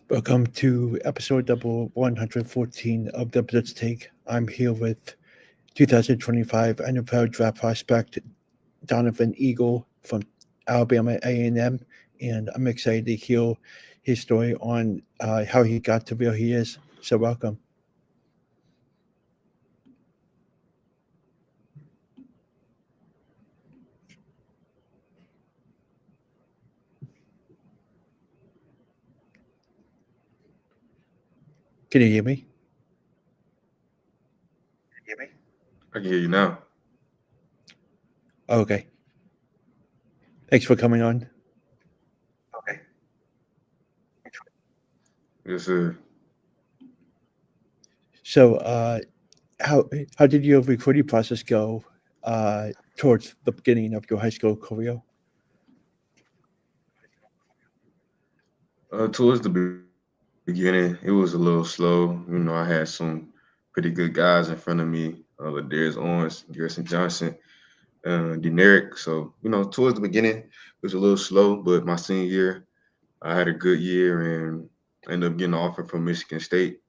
Welcome to episode double 114 of the Blitz Take. I'm here with 2025 NFL draft prospect Donavan Eagle from Alabama A&M, and I'm excited to hear his story on how he got to where he is. So welcome. Can you hear me? I can hear you now. Okay. Thanks for coming on. Yes, sir. So, how how did your recruiting process go towards the beginning of your high school career? Towards the beginning, it was a little slow. I had some pretty good guys in front of me, like Darius Owens, Garrison Johnson, Deneric. So, towards the beginning, it was a little slow, but my senior year, I had a good year and ended up getting an offer from Michigan State.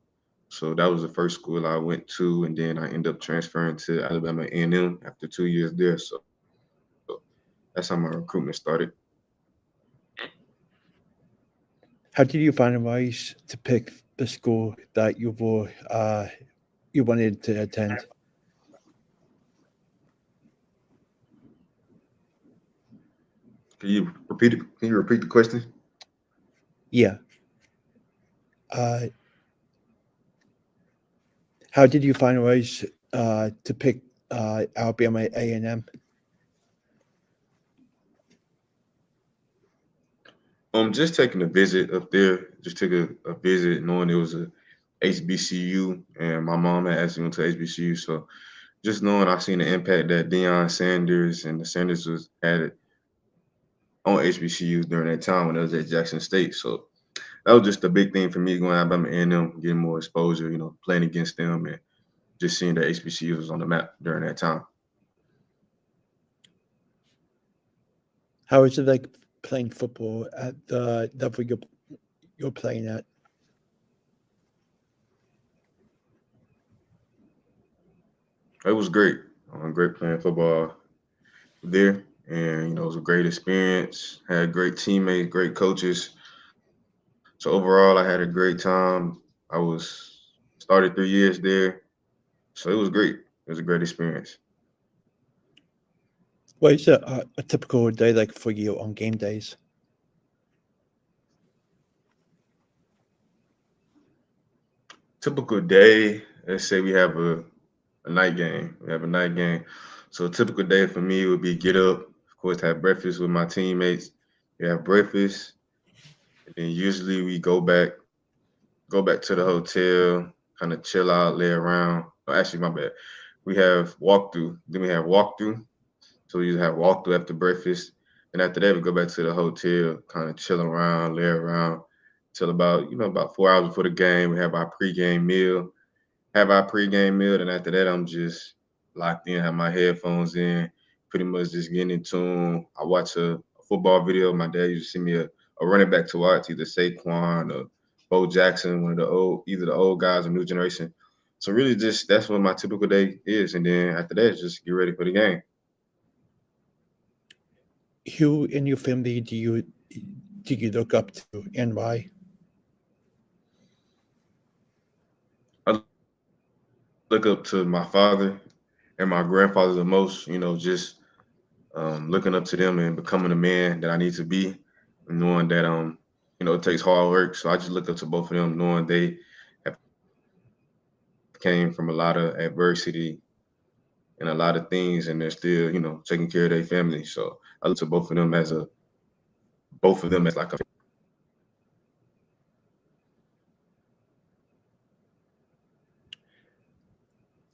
So that was the first school I went to, and then I ended up transferring to Alabama A&M after 2 years there. So that's how my recruitment started. How did you find a ways to pick the school that you wanted to attend? Can you repeat the question? Yeah. Uh, how did you find a ways to pick Alabama A&M? Just taking a visit up there. Just took a visit, knowing it was a HBCU, and my mom had asked me to HBCU. So just knowing I seen the impact that Deion Sanders and the Sanders was had on HBCUs during that time when I was at Jackson State. So that was just a big thing for me going out Alabama A&M, getting more exposure. Playing against them and just seeing that HBCUs was on the map during that time. How is it like playing football at the level you're playing at? It was great. Great playing football there, and it was a great experience. Had great teammates, great coaches. So overall, I had a great time. I was started 3 years there, so it was great. It was a great experience. What is a typical day like for you on game days? Typical day. Let's say we have a night game. We have a night game. So a typical day for me would be get up, of course, have breakfast with my teammates. We have breakfast, and then usually we go back to the hotel, kind of chill out, lay around. Oh, actually, my bad. We have walkthrough. Then we have walkthrough. So we just have walkthrough after breakfast. And after that, we go back to the hotel, kind of chill around, lay around till about 4 hours before the game. We have our pregame meal. Have our pregame meal. And after that, I'm just locked in, have my headphones in, pretty much just getting in tune. I watch a football video. My dad used to send me a running back to watch, either Saquon or Bo Jackson, one of the either the old guys or new generation. So really, just that's what my typical day is, and then after that, just get ready for the game. Who in your family do you look up to and why? I look up to my father and my grandfather the most. Just looking up to them and becoming the man that I need to be, and knowing that it takes hard work. So I just look up to both of them, knowing they have came from a lot of adversity and a lot of things, and they're still taking care of their family. So I look to both of them both of them as like a.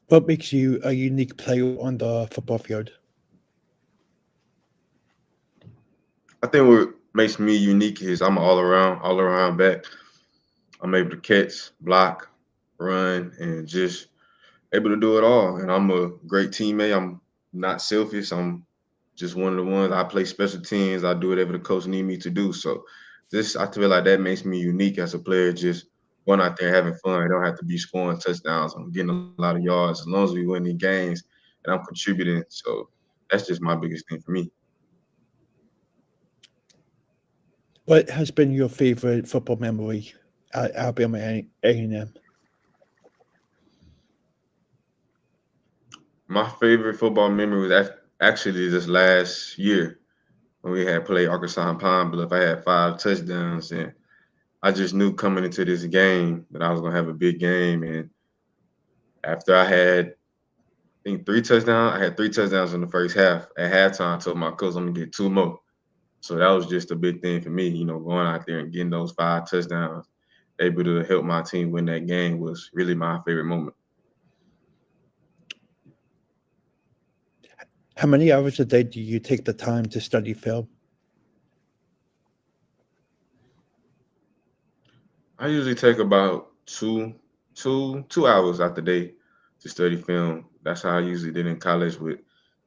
What makes you a unique player on the football field? I think what makes me unique is I'm all around back. I'm able to catch, block, run, and just able to do it all. And I'm a great teammate. I'm not selfish. I'm just one of the ones. I play special teams. I do whatever the coach need me to do. So just I feel like that makes me unique as a player. Just going out there having fun. I don't have to be scoring touchdowns. I'm getting a lot of yards as long as we win the games and I'm contributing. So that's just my biggest thing for me. What has been your favorite football memory at Alabama A&M? My favorite football memory was actually this last year when we had played Arkansas and Pine Bluff. I had 5 touchdowns, and I just knew coming into this game that I was gonna have a big game. And after I had, I think 3 touchdowns, I had 3 touchdowns in the first half. At halftime, I told my coach I'm gonna get 2 more. So that was just a big thing for me, going out there and getting those 5 touchdowns, able to help my team win that game was really my favorite moment. How many hours a day do you take the time to study film? I usually take about 2 hours out the day to study film. That's how I usually did in college with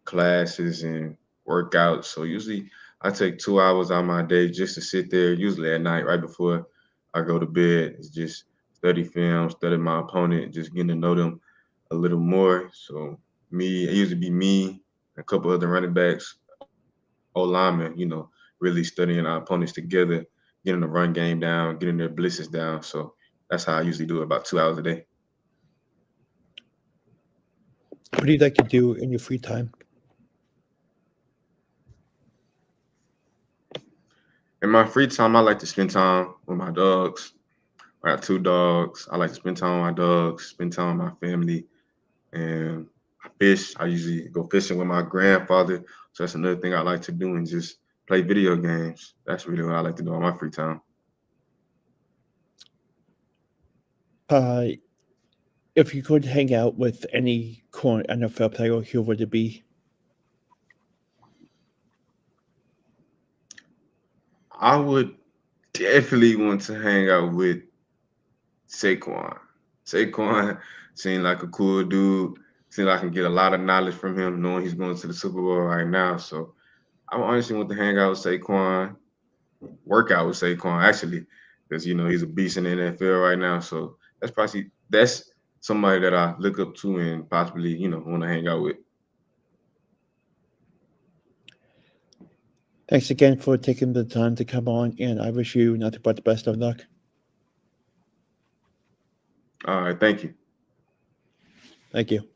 classes and workouts. So usually I take 2 hours out of my day just to sit there, usually at night, right before I go to bed. It's just study film, study my opponent, just getting to know them a little more. So it usually be me, a couple other running backs, O linemen, really studying our opponents together, getting the run game down, getting their blitzes down. So that's how I usually do it, about 2 hours a day. What do you like to do in your free time? In my free time, I like to spend time with my dogs. I got 2 dogs. I like to spend time with my dogs, spend time with my family, and I fish. I usually go fishing with my grandfather. So that's another thing I like to do, and just play video games. That's really what I like to do on my free time. Uh, if you could hang out with any current NFL player, who would it be? I would definitely want to hang out with Saquon. Saquon seemed like a cool dude. Seemed like I can get a lot of knowledge from him, knowing he's going to the Super Bowl right now. So I honestly want to hang out with Saquon, work out with Saquon actually, because he's a beast in the NFL right now. So that's somebody that I look up to and possibly want to hang out with. Thanks again for taking the time to come on, and I wish you nothing but the best of luck. All right, thank you. Thank you.